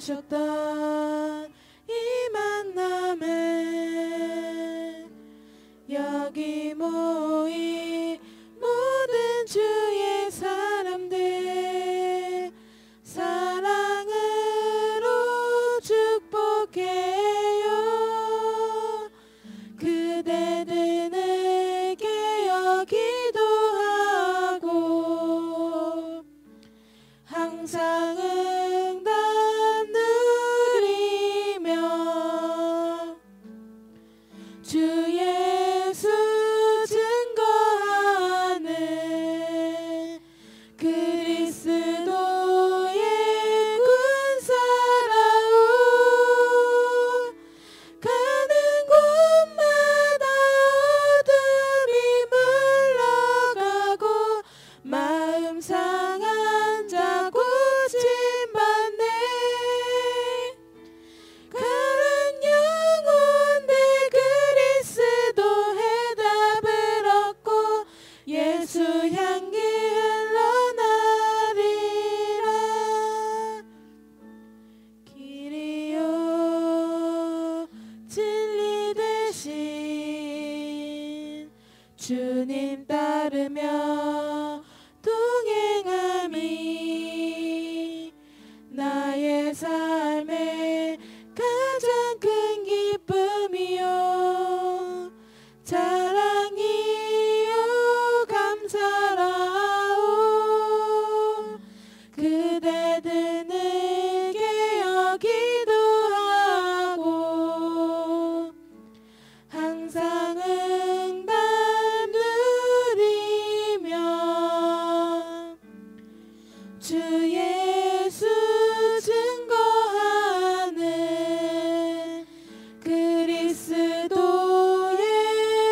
하셨던 이 만남에 여기 모인 모든 주의 사람들 사랑으로 축복해요. 그대들에게 여기도 하고 항상 응답 누리며 주 예수 증거하는 그리스도의 군사라오. 가는 곳마다 어둠이 물러가고 마음 상한 자 고침받네. 가는 영혼들 그리스도 해답을 얻고 예수 향기 흘러나리라. 길이요 진리 되신 주님 따르며 동행함이 나의 삶의 가장 큰 기쁨이요 자랑이요 감사라오. 그대들에게 여기도 하고 항상 응답 누리며 주 예수 증거하는 그리스도의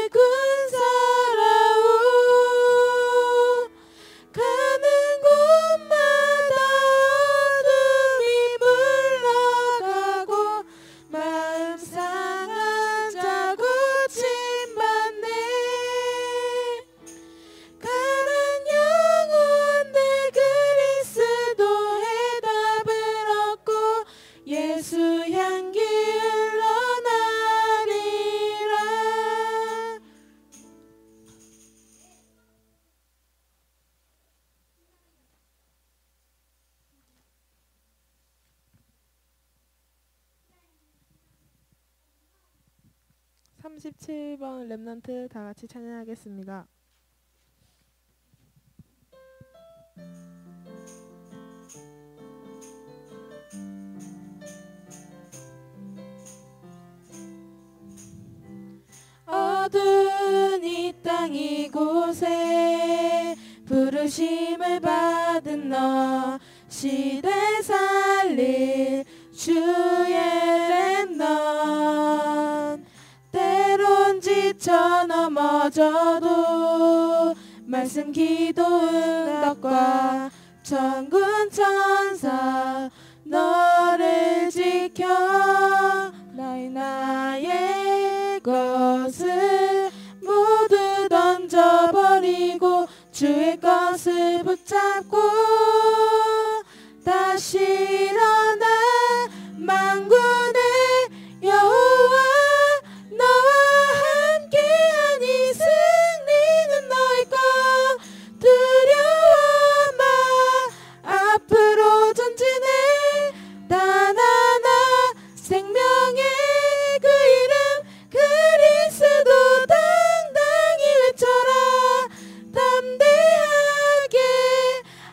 군사라오. 가는 곳마다 어둠이 물러가고 마음 상한 자 고침받네. 가는 영혼들 그리스도 해답을 얻고 예수 향기 흘러나리라. (37번) 렘넌트 다 같이 찬양하겠습니다. 어두운 이 땅 이곳에 부르심을 받은 너 시대 살릴 주의 렘넌트. 때론 지쳐 넘어져도 말씀 기도 응답과 천군 천사 너를 지켜 나의 것을 모두 던져버리고 주의 것을 붙잡고 다시 일어나 만군의 여호와 너와 함께하니 승리는 너의 것. 두려워 마 앞으로 전진해 단 하나 생명의 그 이름 그리스도 당당히 외쳐라. 담대하게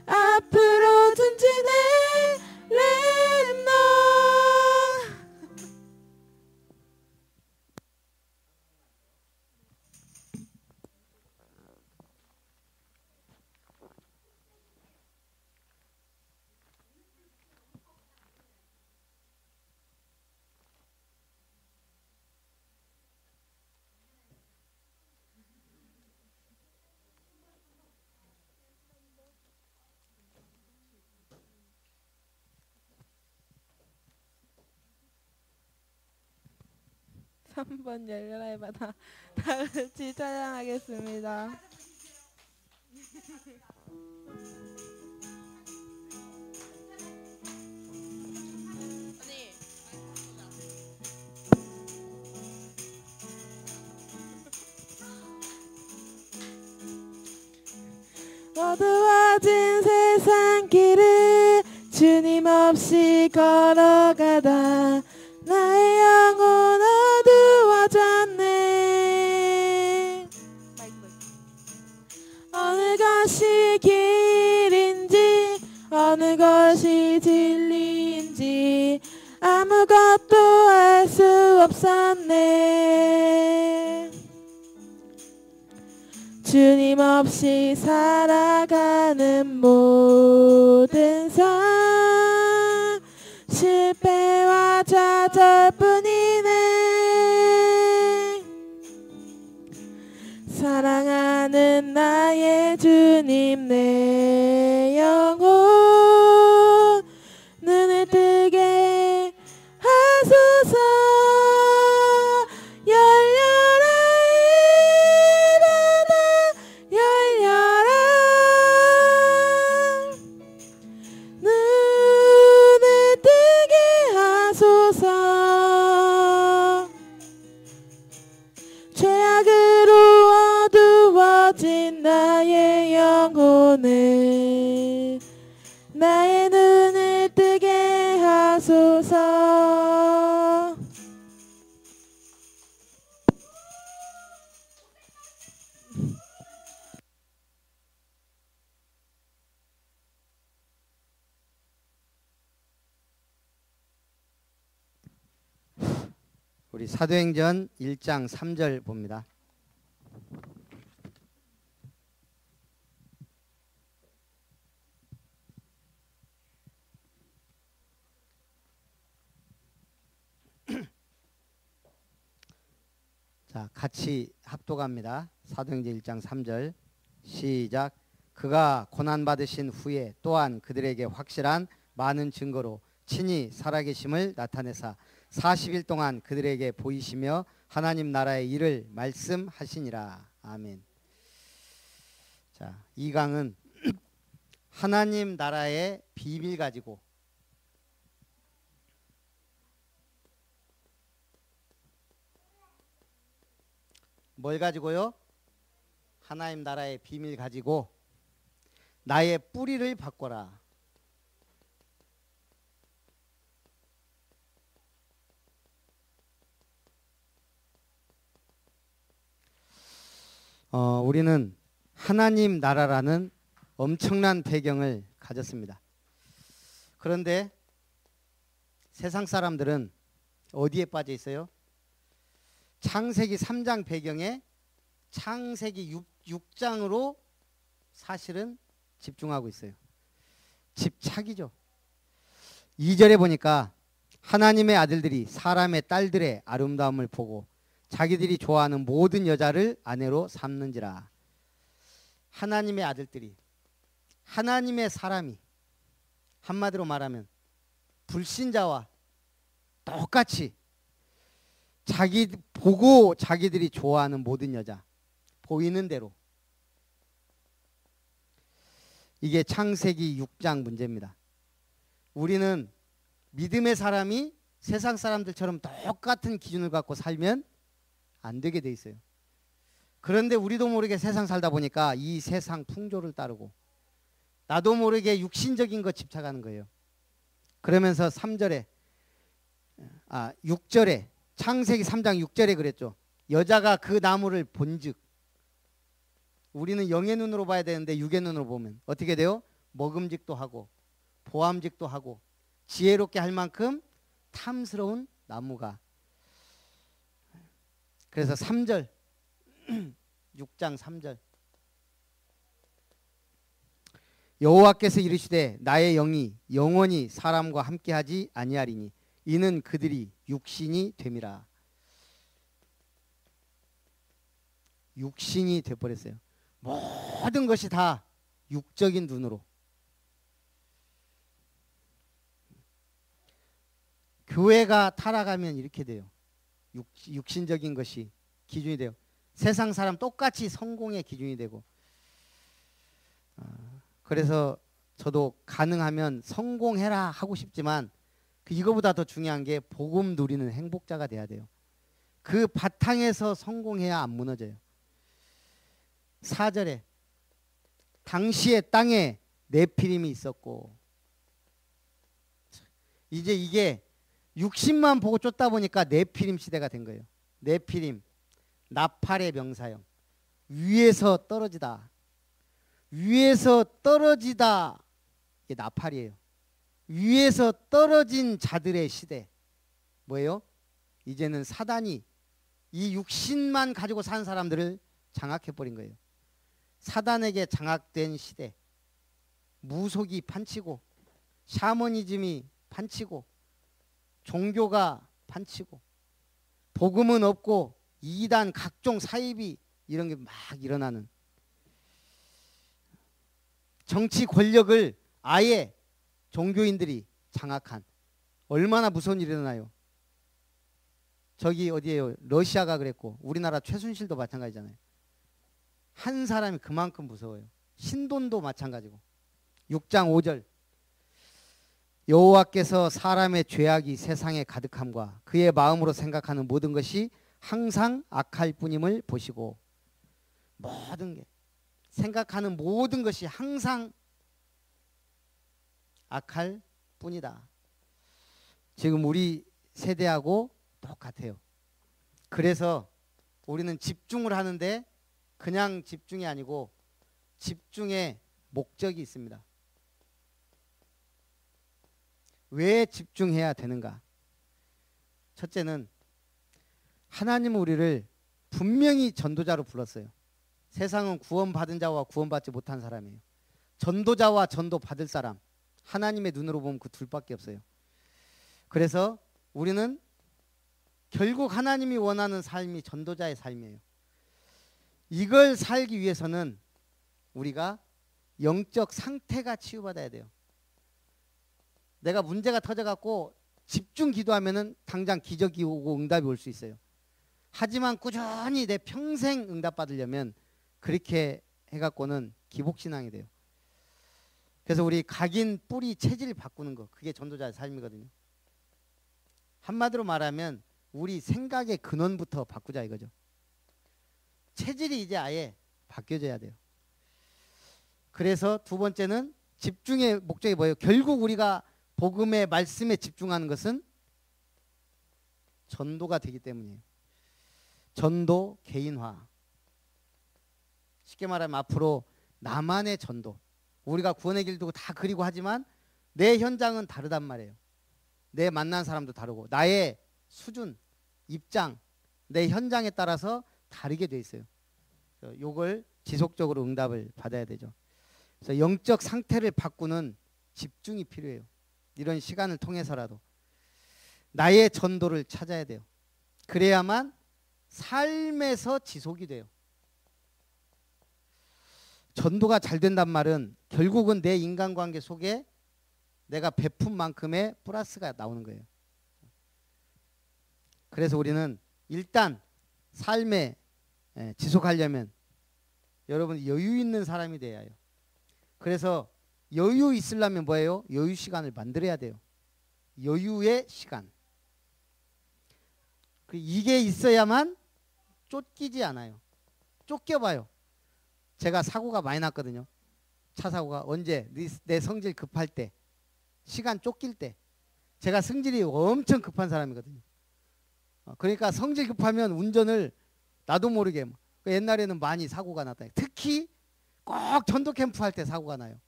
앞으로 전진해 렘넌트. 3번 열려라의 바다 다 같이 찬양하겠습니다. 어두워진 세상 길을 주님 없이 걸어가다 나의 영혼 어두워졌네. 어느 것이 길인지 어느 것이 진리인지 아무것도 알 수 없었네. 주님 없이 살아가는 모든 삶 실패와 좌절뿐이네. 사랑하는 나의 주님 내 영혼 눈을 뜨게 하소서. 열려라 이 바다 열려라. 눈을 뜨게 하소서. 죄악으로 어두워진 나의 영혼을 나의 눈을 뜨게 하소서. 우리 사도행전 1장 3절 봅니다. 자, 같이 합독합니다. 사도행전 1장 3절 시작. 그가 고난받으신 후에 또한 그들에게 확실한 많은 증거로 친히 살아계심을 나타내사 40일 동안 그들에게 보이시며 하나님 나라의 일을 말씀하시니라. 아멘. 자, 이 강은 하나님 나라의 비밀 가지고 뭘 가지고요? 하나님 나라의 비밀 가지고 나의 뿌리를 바꿔라. 우리는 하나님 나라라는 엄청난 배경을 가졌습니다. 그런데 세상 사람들은 어디에 빠져 있어요? 창세기 3장 배경에 창세기 6장으로 사실은 집중하고 있어요. 집착이죠. 2절에 보니까 하나님의 아들들이 사람의 딸들의 아름다움을 보고 자기들이 좋아하는 모든 여자를 아내로 삼는지라. 하나님의 아들들이, 하나님의 사람이, 한마디로 말하면 불신자와 똑같이 보고 자기들이 좋아하는 모든 여자 보이는 대로. 이게 창세기 6장 문제입니다. 우리는 믿음의 사람이 세상 사람들처럼 똑같은 기준을 갖고 살면 안 되게 돼 있어요. 그런데 우리도 모르게 세상 살다 보니까 이 세상 풍조를 따르고 나도 모르게 육신적인 것 집착하는 거예요. 그러면서 6절에 창세기 3장 6절에 그랬죠. 여자가 그 나무를 본즉, 우리는 영의 눈으로 봐야 되는데 육의 눈으로 보면 어떻게 돼요? 먹음직도 하고 보암직도 하고 지혜롭게 할 만큼 탐스러운 나무가. 그래서 3절 6장 3절 여호와께서 이르시되 나의 영이 영원히 사람과 함께하지 아니하리니 이는 그들이 육신이 됨이라. 육신이 돼버렸어요. 모든 것이 다 육적인 눈으로. 교회가 타락하면 이렇게 돼요. 육신적인 것이 기준이 돼요. 세상 사람 똑같이 성공의 기준이 되고. 그래서 저도 가능하면 성공해라 하고 싶지만 이거보다 더 중요한 게 복음 누리는 행복자가 돼야 돼요. 그 바탕에서 성공해야 안 무너져요. 4절에 당시의 땅에 네피림이 있었고, 이제 이게 60만 보고 쫓다 보니까 네피림 시대가 된 거예요. 네피림, 나팔의 명사형. 위에서 떨어지다. 위에서 떨어지다. 이게 나팔이에요. 위에서 떨어진 자들의 시대. 뭐예요? 이제는 사단이 이 육신만 가지고 산 사람들을 장악해버린 거예요. 사단에게 장악된 시대. 무속이 판치고, 샤머니즘이 판치고, 종교가 판치고, 복음은 없고 이단 각종 사이비 이런 게 막 일어나는, 정치 권력을 아예 종교인들이 장악한, 얼마나 무서운 일이 일어나요. 저기 어디에요? 러시아가 그랬고 우리나라 최순실도 마찬가지잖아요. 한 사람이 그만큼 무서워요. 신돈도 마찬가지고. 6장 5절, 여호와께서 사람의 죄악이 세상에 가득함과 그의 마음으로 생각하는 모든 것이 항상 악할 뿐임을 보시고, 모든 게, 생각하는 모든 것이 항상 악할 뿐이다. 지금 우리 세대하고 똑같아요. 그래서 우리는 집중을 하는데 그냥 집중이 아니고 집중의 목적이 있습니다. 왜 집중해야 되는가? 첫째는 하나님은 우리를 분명히 전도자로 불렀어요. 세상은 구원받은 자와 구원받지 못한 사람이에요. 전도자와 전도받을 사람, 하나님의 눈으로 보면 그 둘밖에 없어요. 그래서 우리는 결국 하나님이 원하는 삶이 전도자의 삶이에요. 이걸 살기 위해서는 우리가 영적 상태가 치유받아야 돼요. 내가 문제가 터져갖고 집중 기도하면은 당장 기적이 오고 응답이 올 수 있어요. 하지만 꾸준히 내 평생 응답받으려면 그렇게 해갖고는 기복신앙이 돼요. 그래서 우리 각인 뿌리 체질 바꾸는 거, 그게 전도자의 삶이거든요. 한마디로 말하면 우리 생각의 근원부터 바꾸자 이거죠. 체질이 이제 아예 바뀌어져야 돼요. 그래서 두 번째는 집중의 목적이 뭐예요? 결국 우리가 복음의 말씀에 집중하는 것은 전도가 되기 때문이에요. 전도 개인화. 쉽게 말하면 앞으로 나만의 전도. 우리가 구원의 길 두고 다 그리고 하지만 내 현장은 다르단 말이에요. 내 만난 사람도 다르고 나의 수준, 입장, 내 현장에 따라서 다르게 돼 있어요. 요걸 지속적으로 응답을 받아야 되죠. 그래서 영적 상태를 바꾸는 집중이 필요해요. 이런 시간을 통해서라도 나의 전도를 찾아야 돼요. 그래야만 삶에서 지속이 돼요. 전도가 잘 된단 말은 결국은 내 인간관계 속에 내가 베푼 만큼의 플러스가 나오는 거예요. 그래서 우리는 일단 삶에 지속하려면 여러분 여유 있는 사람이 돼야 해요. 그래서 여유 있으려면 뭐예요? 여유 시간을 만들어야 돼요. 여유의 시간. 이게 있어야만 쫓기지 않아요. 쫓겨봐요. 제가 사고가 많이 났거든요. 차 사고가. 언제? 내 성질 급할 때, 시간 쫓길 때. 제가 성질이 엄청 급한 사람이거든요. 그러니까 성질 급하면 운전을 나도 모르게 옛날에는 많이 사고가 났다. 특히 꼭 전도 캠프 할 때 사고가 나요.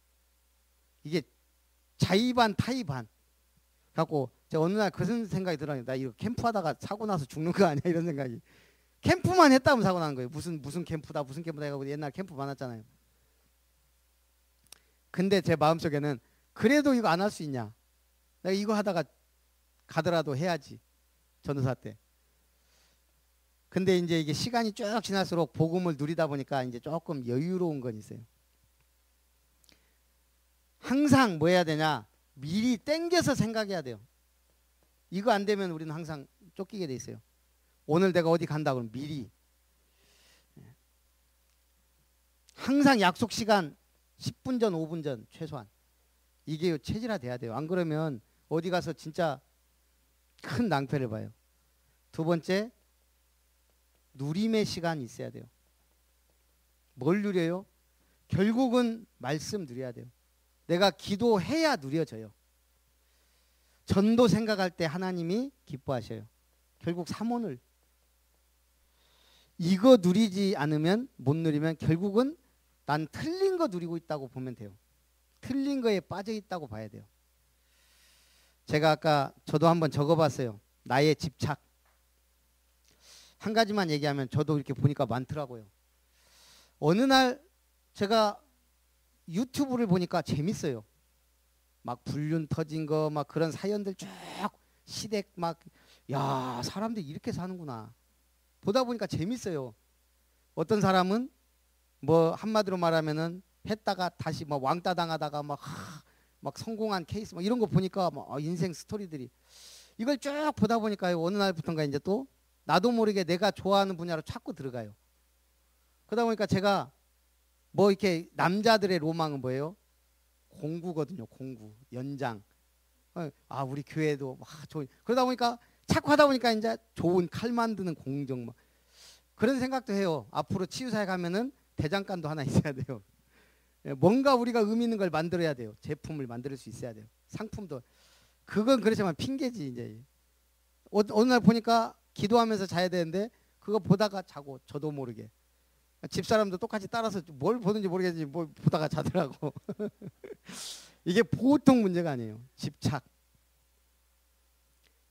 이게 자의반 타의반 갖고 제가 어느 날 그런 생각이 들어요. 나 이거 캠프하다가 사고 나서 죽는 거 아니야 이런 생각이. 캠프만 했다면 사고 나는 거예요. 무슨 캠프다 무슨 캠프다 해가지고 옛날 캠프 많았잖아요. 근데 제 마음속에는 그래도 이거 안 할 수 있냐. 내가 이거 하다가 가더라도 해야지. 전도사 때. 근데 이제 이게 시간이 쭉 지날수록 복음을 누리다 보니까 이제 조금 여유로운 건 있어요. 항상 뭐 해야 되냐? 미리 땡겨서 생각해야 돼요. 이거 안 되면 우리는 항상 쫓기게 돼 있어요. 오늘 내가 어디 간다 그러면 미리. 항상 약속 시간 10분 전, 5분 전 최소한. 이게 체질화 돼야 돼요. 안 그러면 어디 가서 진짜 큰 낭패를 봐요. 두 번째, 누림의 시간이 있어야 돼요. 뭘 누려요? 결국은 말씀 누려야 돼요. 내가 기도해야 누려져요. 전도 생각할 때 하나님이 기뻐하셔요. 결국 삼원을 이거 누리지 않으면, 못 누리면 결국은 난 틀린 거 누리고 있다고 보면 돼요. 틀린 거에 빠져 있다고 봐야 돼요. 제가 아까 저도 한번 적어봤어요. 나의 집착. 한 가지만 얘기하면 저도 이렇게 보니까 많더라고요. 어느 날 제가 유튜브를 보니까 재밌어요. 막 불륜 터진 거 막 그런 사연들 쭉 시댁 막, 야, 사람들이 이렇게 사는구나. 보다 보니까 재밌어요. 어떤 사람은 뭐 한마디로 말하면은 했다가 다시 막 왕따 당하다가 막 성공한 케이스 막 이런 거 보니까 막 인생 스토리들이, 이걸 쭉 보다 보니까 어느 날부터인가 이제 또 나도 모르게 내가 좋아하는 분야로 자꾸 들어가요. 그러다 보니까 제가 뭐 이렇게 남자들의 로망은 뭐예요? 공구거든요. 공구, 연장. 아, 우리 교회도 막 좋은. 그러다 보니까 자꾸 하다 보니까 이제 좋은 칼 만드는 공정 막 그런 생각도 해요. 앞으로 치유사에 가면은 대장간도 하나 있어야 돼요. 뭔가 우리가 의미 있는 걸 만들어야 돼요. 제품을 만들 수 있어야 돼요. 상품도. 그건 그렇지만 핑계지 이제. 어느 날 보니까 기도하면서 자야 되는데 그거 보다가 자고, 저도 모르게. 집사람도 똑같이 따라서 뭘 보는지 모르겠지 뭐 보다가 자더라고. 이게 보통 문제가 아니에요. 집착.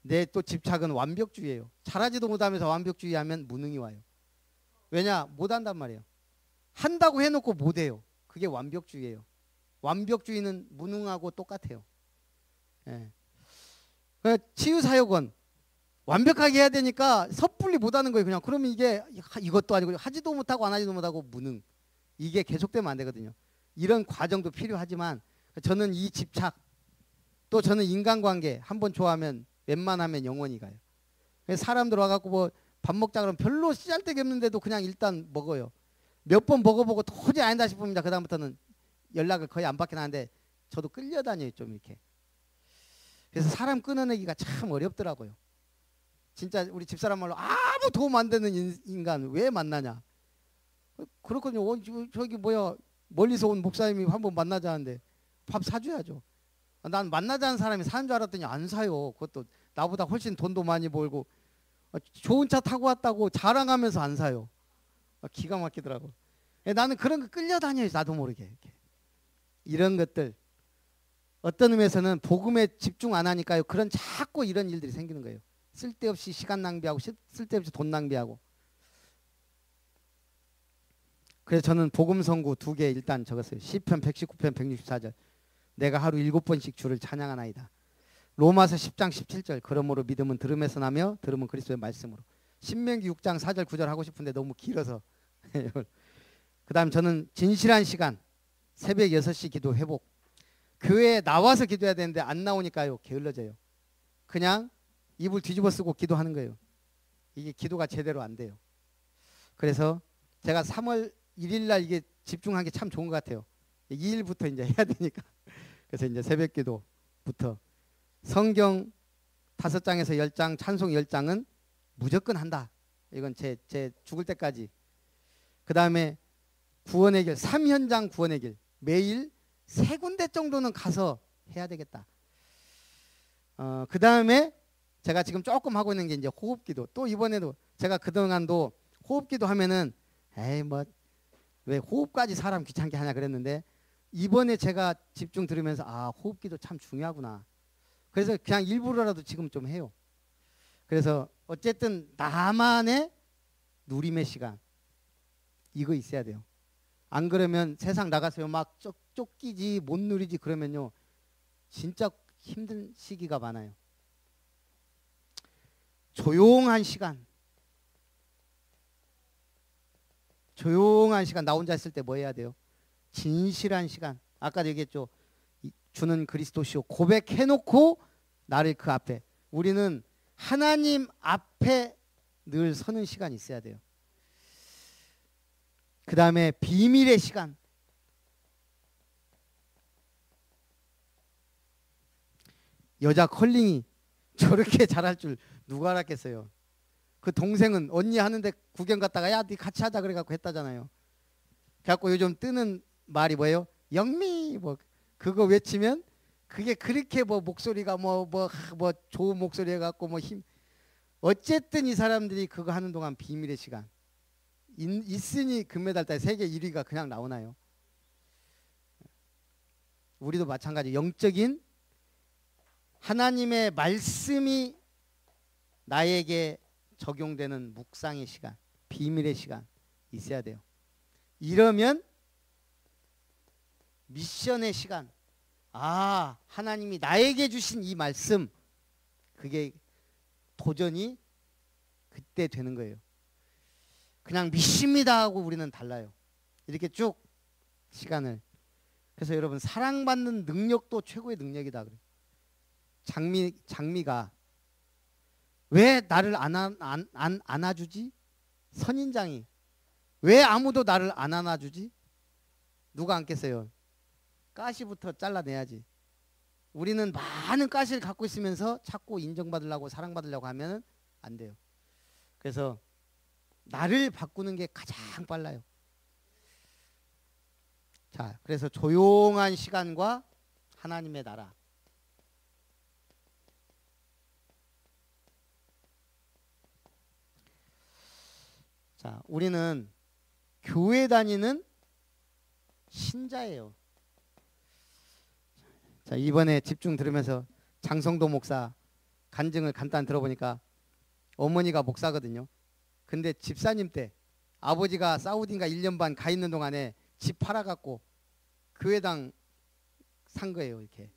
내 또 집착은 완벽주의예요. 잘하지도 못하면서 완벽주의하면 무능이 와요. 왜냐? 못한단 말이에요. 한다고 해놓고 못해요. 그게 완벽주의예요. 완벽주의는 무능하고 똑같아요. 예. 치유사역은 완벽하게 해야 되니까 섣불리 못하는 거예요. 그냥. 그러면 이게 이것도 아니고 하지도 못하고 안 하지도 못하고 무능. 이게 계속되면 안 되거든요. 이런 과정도 필요하지만 저는 이 집착, 또 저는 인간관계 한번 좋아하면 웬만하면 영원히 가요. 사람들 와갖고 뭐 밥 먹자 그러면 별로 씨알데기 없는데도 그냥 일단 먹어요. 몇 번 먹어보고 도저히 아니다 싶으면 그다음부터는 연락을 거의 안 받긴 하는데 저도 끌려다녀요. 좀 이렇게. 그래서 사람 끊어내기가 참 어렵더라고요. 진짜 우리 집사람 말로 아무 도움 안 되는 인간 왜 만나냐. 그렇거든요. 저기 뭐야, 멀리서 온 목사님이 한번 만나자는데 밥 사줘야죠. 난 만나자는 사람이 사는 줄 알았더니 안 사요. 그것도 나보다 훨씬 돈도 많이 벌고 좋은 차 타고 왔다고 자랑하면서 안 사요. 기가 막히더라고. 나는 그런 거 끌려다녀요. 나도 모르게. 이렇게. 이런 것들 어떤 의미에서는 복음에 집중 안 하니까요. 그런 자꾸 이런 일들이 생기는 거예요. 쓸데없이 시간 낭비하고 쓸데없이 돈 낭비하고. 그래서 저는 복음 선구 2개 일단 적었어요. 시편 119편 164절. 내가 하루 7번씩 주를 찬양하나이다. 로마서 10장 17절. 그러므로 믿음은 들음에서 나며 들음은 그리스도의 말씀으로. 신명기 6장 4절 9절 하고 싶은데 너무 길어서. 그 다음 저는 진실한 시간, 새벽 6시 기도 회복. 교회에 나와서 기도해야 되는데 안 나오니까요. 게을러져요. 그냥 이불 뒤집어 쓰고 기도하는 거예요. 이게 기도가 제대로 안 돼요. 그래서 제가 3월 1일 날 이게 집중한 게 참 좋은 것 같아요. 2일부터 이제 해야 되니까. 그래서 이제 새벽 기도부터 성경 5장에서 10장, 찬송 10장은 무조건 한다. 이건 제 죽을 때까지. 그 다음에 구원의 길, 3현장 구원의 길. 매일 3군데 정도는 가서 해야 되겠다. 그 다음에 제가 지금 조금 하고 있는 게 이제 호흡기도. 또 이번에도 제가 그동안도 호흡기도 하면은 에이 뭐 왜 호흡까지 사람 귀찮게 하냐 그랬는데 이번에 제가 집중 들으면서 아, 호흡기도 참 중요하구나. 그래서 그냥 일부러라도 지금 좀 해요. 그래서 어쨌든 나만의 누림의 시간 이거 있어야 돼요. 안 그러면 세상 나가서요 막 쫓기지 못 누리지 그러면요 진짜 힘든 시기가 많아요. 조용한 시간. 조용한 시간. 나 혼자 있을 때 뭐 해야 돼요? 진실한 시간. 아까도 얘기했죠. 주는 그리스도시요. 고백해놓고 나를 그 앞에. 우리는 하나님 앞에 늘 서는 시간이 있어야 돼요. 그 다음에 비밀의 시간. 여자 컬링이 저렇게 잘할 줄 누가 알았겠어요. 그 동생은 언니 하는데 구경 갔다가 야, 네 같이 하자 그래갖고 했다잖아요. 그래갖고 요즘 뜨는 말이 뭐예요? 영미 뭐 그거 외치면 그게 그렇게 뭐 목소리가 뭐 좋은 목소리 해갖고 뭐 힘 어쨌든 이 사람들이 그거 하는 동안 비밀의 시간 있으니 금메달 따 세계 1위가 그냥 나오나요? 우리도 마찬가지 영적인 하나님의 말씀이 나에게 적용되는 묵상의 시간, 비밀의 시간 있어야 돼요. 이러면 미션의 시간, 아 하나님이 나에게 주신 이 말씀 그게 도전이 그때 되는 거예요. 그냥 믿습니다 하고 우리는 달라요. 이렇게 쭉 시간을. 그래서 여러분 사랑받는 능력도 최고의 능력이다 그래요. 장미가 왜 나를 안아주지? 선인장이 왜 아무도 나를 안 안아주지? 누가 안겠어요? 가시부터 잘라내야지. 우리는 많은 가시를 갖고 있으면서 자꾸 인정받으려고 사랑받으려고 하면 안 돼요. 그래서 나를 바꾸는 게 가장 빨라요. 자, 그래서 조용한 시간과 하나님의 나라. 자, 우리는 교회 다니는 신자예요. 자, 이번에 집중 들으면서 장성도 목사 간증을 간단히 들어보니까 어머니가 목사거든요. 근데 집사님 때 아버지가 사우디인가 1년 반 가 있는 동안에 집 팔아갖고 교회당 산 거예요. 이렇게.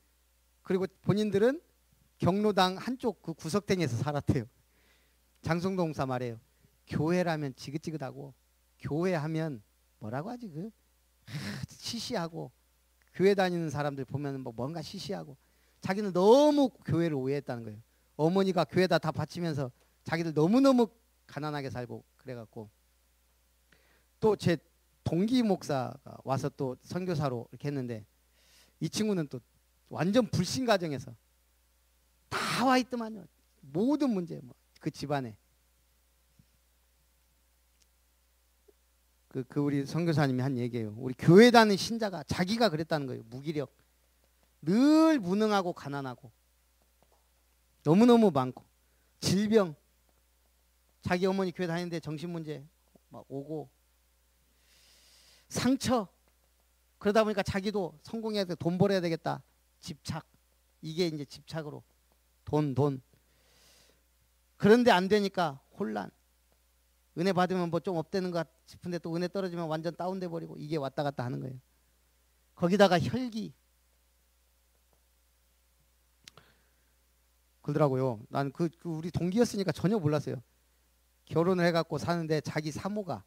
그리고 본인들은 경로당 한쪽 그 구석탱이에서 살았대요. 장성도 목사 말해요. 교회라면 지긋지긋하고 교회하면 뭐라고 하지 그 시시하고 교회 다니는 사람들 보면 뭐 뭔가 시시하고 자기는 너무 교회를 오해했다는 거예요. 어머니가 교회다 다 바치면서 자기들 너무너무 가난하게 살고 그래갖고 또 제 동기 목사가 와서 또 선교사로 이렇게 했는데 이 친구는 또 완전 불신 가정에서 다 와 있더만요. 모든 문제 뭐 그 집안에 그 우리 선교사님이 한 얘기예요. 우리 교회 다니는 신자가 자기가 그랬다는 거예요. 무기력, 늘 무능하고 가난하고 너무너무 많고 질병, 자기 어머니 교회 다니는데 정신 문제 막 오고 상처, 그러다 보니까 자기도 성공해야 돼, 돈 벌어야 되겠다, 집착, 이게 이제 집착으로 돈 그런데 안 되니까 혼란, 은혜 받으면 뭐 좀 업되는 것 싶은데 또 은혜 떨어지면 완전 다운돼 버리고 이게 왔다 갔다 하는 거예요. 거기다가 혈기 그러더라고요. 난 그 우리 동기였으니까 전혀 몰랐어요. 결혼을 해갖고 사는데 자기 사모가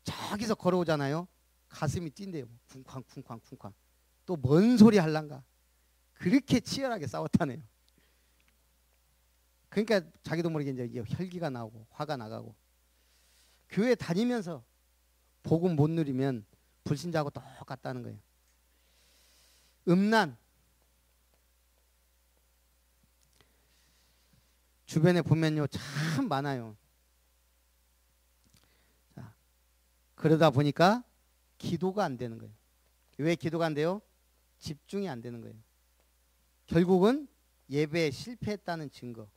저기서 걸어오잖아요. 가슴이 뛴대요. 쿵쾅. 또 뭔 소리 할란가. 그렇게 치열하게 싸웠다네요. 그러니까 자기도 모르게 이제 혈기가 나오고 화가 나가고. 교회 다니면서 복음 못 누리면 불신자하고 똑같다는 거예요. 음란. 주변에 보면요 참 많아요. 자, 그러다 보니까 기도가 안 되는 거예요. 왜 기도가 안 돼요? 집중이 안 되는 거예요. 결국은 예배에 실패했다는 증거.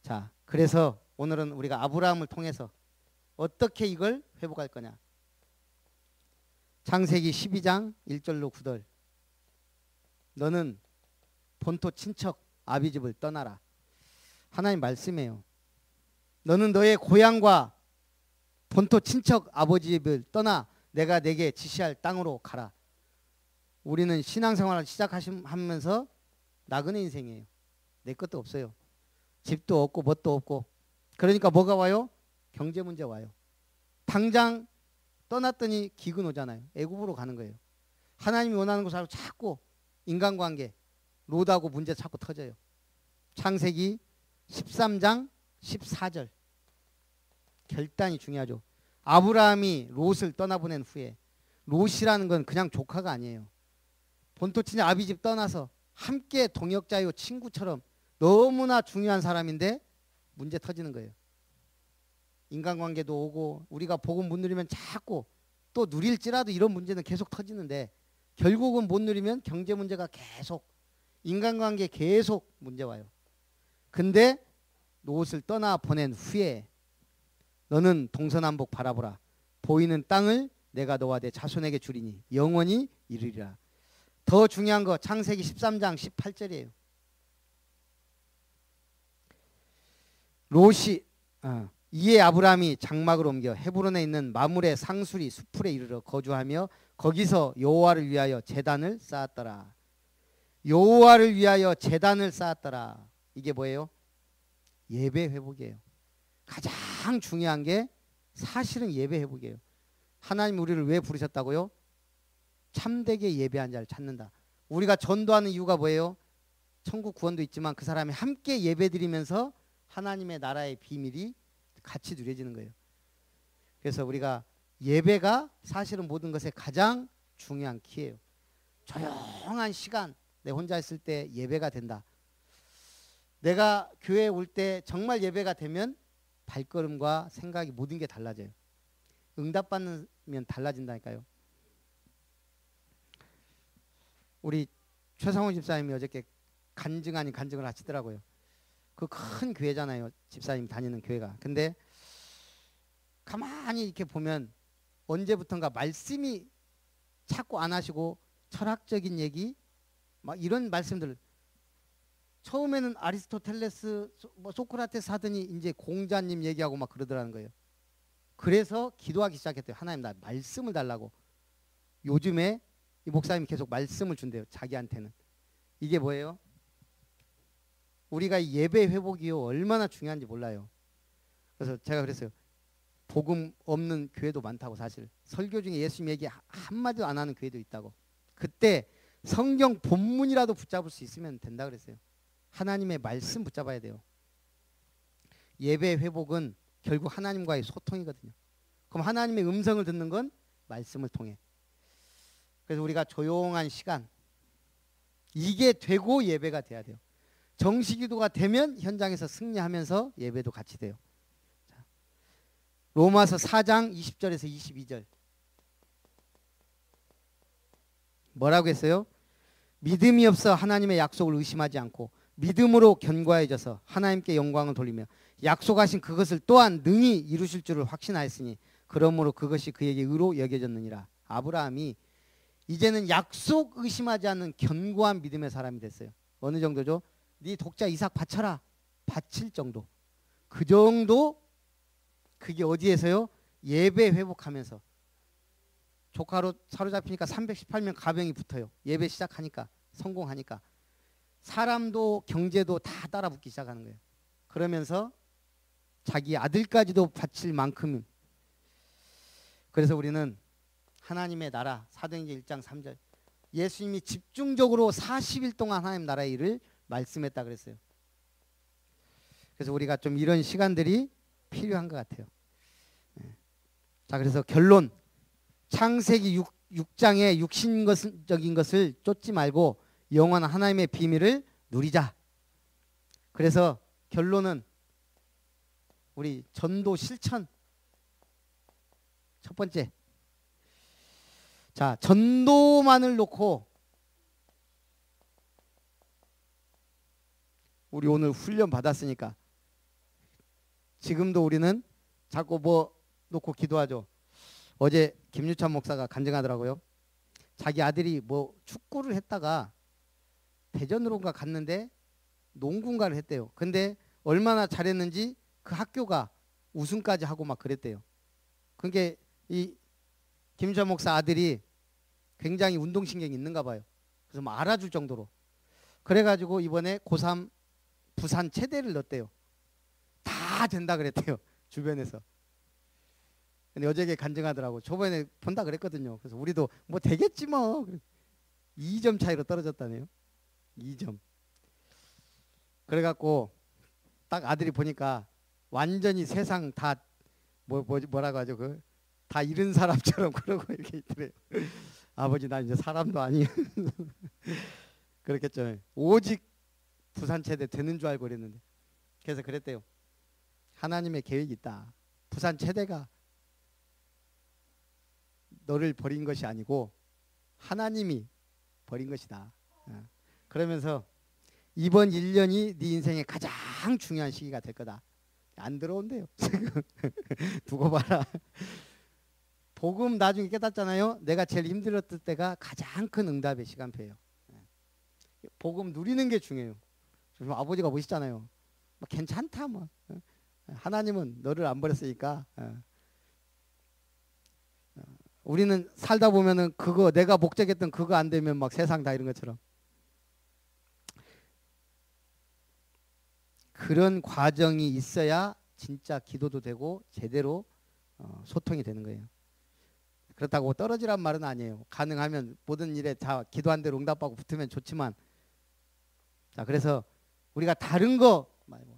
자, 그래서 오늘은 우리가 아브라함을 통해서 어떻게 이걸 회복할 거냐. 창세기 12장 1절로 9절. 너는 본토 친척 아비 집을 떠나라. 하나님 말씀이에요. 너는 너의 고향과 본토 친척 아버지 집을 떠나 내가 내게 지시할 땅으로 가라. 우리는 신앙생활을 시작하면서 나그네 인생이에요. 내 것도 없어요. 집도 없고 뭣도 없고. 그러니까 뭐가 와요? 경제 문제 와요. 당장 떠났더니 기근 오잖아요. 애굽으로 가는 거예요. 하나님이 원하는 곳으로 자꾸 인간관계 롯하고 문제 자꾸 터져요. 창세기 13장 14절. 결단이 중요하죠. 아브라함이 롯을 떠나보낸 후에 롯이라는 건 그냥 조카가 아니에요. 본토 친척 아비집 떠나서 함께 동역자요 친구처럼 너무나 중요한 사람인데 문제 터지는 거예요. 인간관계도 오고 우리가 복음 못 누리면 자꾸 또 누릴지라도 이런 문제는 계속 터지는데 결국은 못 누리면 경제 문제가 계속, 인간관계 계속 문제 와요. 근데 노릇을 떠나 보낸 후에 너는 동서남북 바라보라. 보이는 땅을 내가 너와 내 자손에게 주리니 영원히 이르리라. 더 중요한 거 창세기 13장 18절이에요. 롯이 이에 아브라함이 장막을 옮겨 헤브론에 있는 마물의 상수리 수풀에 이르러 거주하며 거기서 여호와를 위하여 제단을 쌓았더라. 여호와를 위하여 제단을 쌓았더라. 이게 뭐예요? 예배 회복이에요. 가장 중요한 게 사실은 예배 회복이에요. 하나님 우리를 왜 부르셨다고요? 참되게 예배한 자를 찾는다. 우리가 전도하는 이유가 뭐예요? 천국 구원도 있지만 그 사람이 함께 예배드리면서 하나님의 나라의 비밀이 같이 누려지는 거예요. 그래서 우리가 예배가 사실은 모든 것의 가장 중요한 키예요. 조용한 시간, 내 혼자 있을 때 예배가 된다. 내가 교회에 올 때 정말 예배가 되면 발걸음과 생각이 모든 게 달라져요. 응답받으면 달라진다니까요. 우리 최상훈 집사님이 어저께 간증 아닌 간증을 하시더라고요. 그 큰 교회잖아요. 집사님 다니는 교회가. 근데 가만히 이렇게 보면 언제부턴가 말씀이 자꾸 안 하시고 철학적인 얘기 막 이런 말씀들, 처음에는 아리스토텔레스 뭐 소크라테스 하더니 이제 공자님 얘기하고 막 그러더라는 거예요. 그래서 기도하기 시작했대요. 하나님 나 말씀을 달라고. 요즘에 이 목사님이 계속 말씀을 준대요. 자기한테는. 이게 뭐예요? 우리가 예배 회복이요 얼마나 중요한지 몰라요. 그래서 제가 그랬어요. 복음 없는 교회도 많다고. 사실 설교 중에 예수님 얘기 한마디도 안 하는 교회도 있다고. 그때 성경 본문이라도 붙잡을 수 있으면 된다 그랬어요. 하나님의 말씀 붙잡아야 돼요. 예배 회복은 결국 하나님과의 소통이거든요. 그럼 하나님의 음성을 듣는 건 말씀을 통해. 그래서 우리가 조용한 시간, 이게 되고 예배가 돼야 돼요. 정시기도가 되면 현장에서 승리하면서 예배도 같이 돼요. 자, 로마서 4장 20절에서 22절 뭐라고 했어요? 믿음이 없어 하나님의 약속을 의심하지 않고 믿음으로 견고해져서 하나님께 영광을 돌리며 약속하신 그것을 또한 능히 이루실 줄을 확신하였으니 그러므로 그것이 그에게 의로 여겨졌느니라. 아브라함이 이제는 약속 의심하지 않는 견고한 믿음의 사람이 됐어요. 어느 정도죠? 네 독자 이삭 바쳐라. 바칠 정도. 그 정도. 그게 어디에서요? 예배 회복하면서. 조카로 사로잡히니까 318명 가병이 붙어요. 예배 시작하니까, 성공하니까. 사람도 경제도 다 따라 붙기 시작하는 거예요. 그러면서 자기 아들까지도 바칠 만큼. 그래서 우리는 하나님의 나라, 사도행전 1장 3절, 예수님이 집중적으로 40일 동안 하나님 나라의 일을 말씀했다 그랬어요. 그래서 우리가 좀 이런 시간들이 필요한 것 같아요. 자, 그래서 결론, 창세기 6장의 육신적인 것을 쫓지 말고 영원한 하나님의 비밀을 누리자. 그래서 결론은 우리 전도 실천. 첫 번째, 자, 전도만을 놓고 우리 오늘 훈련 받았으니까 지금도 우리는 자꾸 뭐 놓고 기도하죠. 어제 김유찬 목사가 간증하더라고요. 자기 아들이 뭐 축구를 했다가 대전으로인가 갔는데 농구인가를 했대요. 근데 얼마나 잘했는지 그 학교가 우승까지 하고 막 그랬대요. 그게 이 김유찬 목사 아들이 굉장히 운동신경이 있는가 봐요. 그래서 뭐 알아줄 정도로. 그래가지고 이번에 고3 부산 체대를 넣었대요. 다 된다 그랬대요. 주변에서. 근데 어제게 간증하더라고. 저번에 본다 그랬거든요. 그래서 우리도 뭐 되겠지 뭐. 2점 차이로 떨어졌다네요. 2점. 그래갖고 딱 아들이 보니까 완전히 세상 다 뭐라고 하죠? 그 다 잃은 사람처럼 그러고 이렇게 있더래요. 아버지 나 이제 사람도 아니에요. 그렇겠죠. 오직 부산체대 되는 줄 알고 그랬는데. 그래서 그랬대요. 하나님의 계획이 있다. 부산체대가 너를 버린 것이 아니고 하나님이 버린 것이다. 그러면서 이번 1년이 네 인생의 가장 중요한 시기가 될 거다. 안 들어온대요. 지금 두고 봐라. 복음 나중에 깨닫잖아요. 내가 제일 힘들었을 때가 가장 큰 응답의 시간표예요. 복음 누리는 게 중요해요. 아버지가 보시잖아요. 뭐 괜찮다 뭐. 하나님은 너를 안 버렸으니까. 우리는 살다 보면은 그거 내가 목적했던 그거 안 되면 막 세상 다 이런 것처럼 그런 과정이 있어야 진짜 기도도 되고 제대로 소통이 되는 거예요. 그렇다고 떨어지란 말은 아니에요. 가능하면 모든 일에 다 기도한 대로 응답하고 붙으면 좋지만, 자 그래서 우리가 다른 거 말고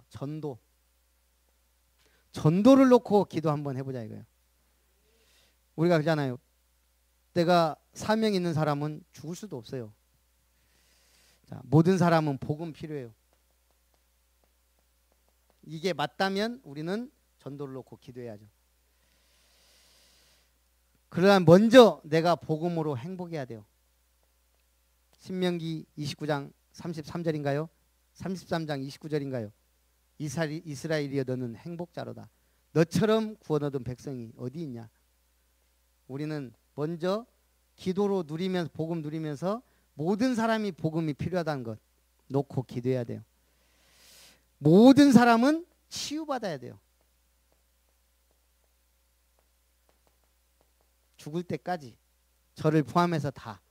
전도를 놓고 기도 한번 해보자 이거예요. 우리가 그러잖아요. 내가 사명 있는 사람은 죽을 수도 없어요. 자, 모든 사람은 복음 필요해요. 이게 맞다면 우리는 전도를 놓고 기도해야죠. 그러나 먼저 내가 복음으로 행복해야 돼요. 신명기 29장 33절인가요? 33장 29절인가요? 이스라엘이여 너는 행복자로다. 너처럼 구원 얻은 백성이 어디 있냐? 우리는 먼저 기도로 누리면서 복음 누리면서 모든 사람이 복음이 필요하다는 것 놓고 기도해야 돼요. 모든 사람은 치유받아야 돼요. 죽을 때까지 저를 포함해서 다.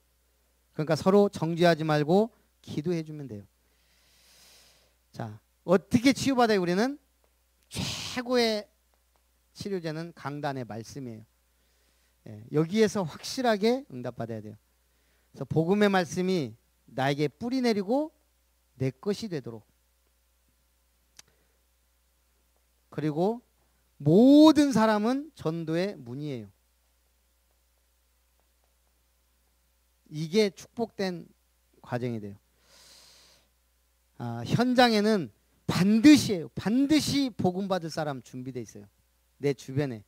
그러니까 서로 정죄하지 말고 기도해 주면 돼요. 자, 어떻게 치유받아요? 우리는 최고의 치료제는 강단의 말씀이에요. 여기에서 확실하게 응답받아야 돼요. 그래서 복음의 말씀이 나에게 뿌리 내리고 내 것이 되도록, 그리고 모든 사람은 전도의 문이에요. 이게 축복된 과정이 돼요. 현장에는 반드시 복음 받을 사람 준비되어 있어요. 내 주변에.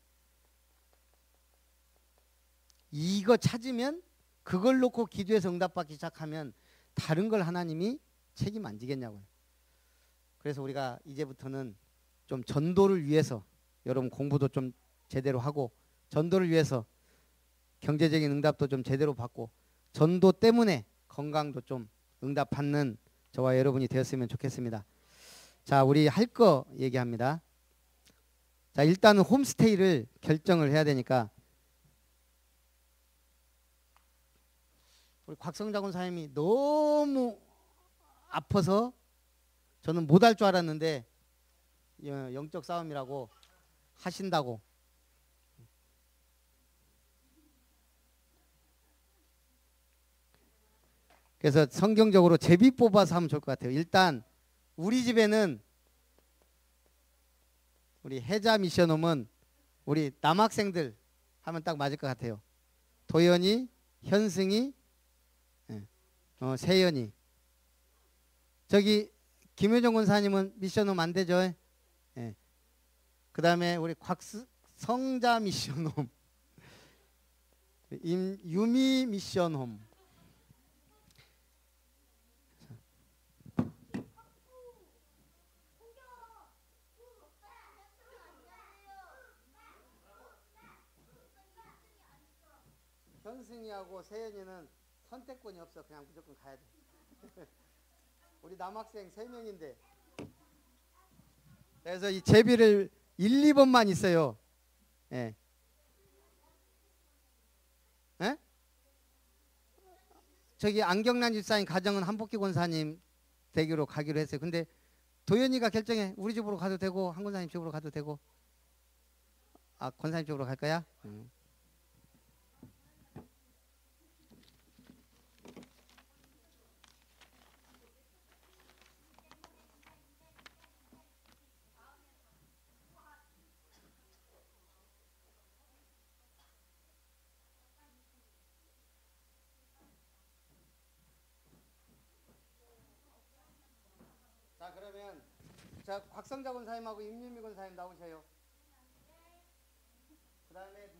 이거 찾으면 그걸 놓고 기도해서 응답받기 시작하면 다른 걸 하나님이 책임 안 지겠냐고요. 그래서 우리가 이제부터는 좀 전도를 위해서 여러분 공부도 좀 제대로 하고 전도를 위해서 경제적인 응답도 좀 제대로 받고 전도 때문에 건강도 좀 응답받는 저와 여러분이 되었으면 좋겠습니다. 자, 우리 할 거 얘기합니다. 자, 일단은 홈스테이를 결정을 해야 되니까 우리 곽성장 원사님이 너무 아파서 저는 못할 줄 알았는데 영적 싸움이라고 하신다고. 그래서 성경적으로 제비 뽑아서 하면 좋을 것 같아요. 일단 우리 집에는 우리 해자 미션홈은 우리 남학생들 하면 딱 맞을 것 같아요. 도연이, 현승이, 세연이. 저기 김효정 권사님은 미션홈 안 되죠? 그 다음에 우리 곽성자 미션홈, 유미 미션홈. 현승이하고 세연이는 선택권이 없어. 그냥 무조건 가야 돼. 우리 남학생 3명인데. 그래서 이 제비를 1, 2번만 있어요. 예. 예? 저기 안경란 집사님 가정은 한복기 권사님 댁으로 가기로 했어요. 근데 도연이가 결정해. 우리 집으로 가도 되고 한 권사님 집으로 가도 되고. 권사님 집으로 갈 거야? 자, 그러면 자 곽성자 권사님하고 임유미 권사님 나오세요. 그 다음에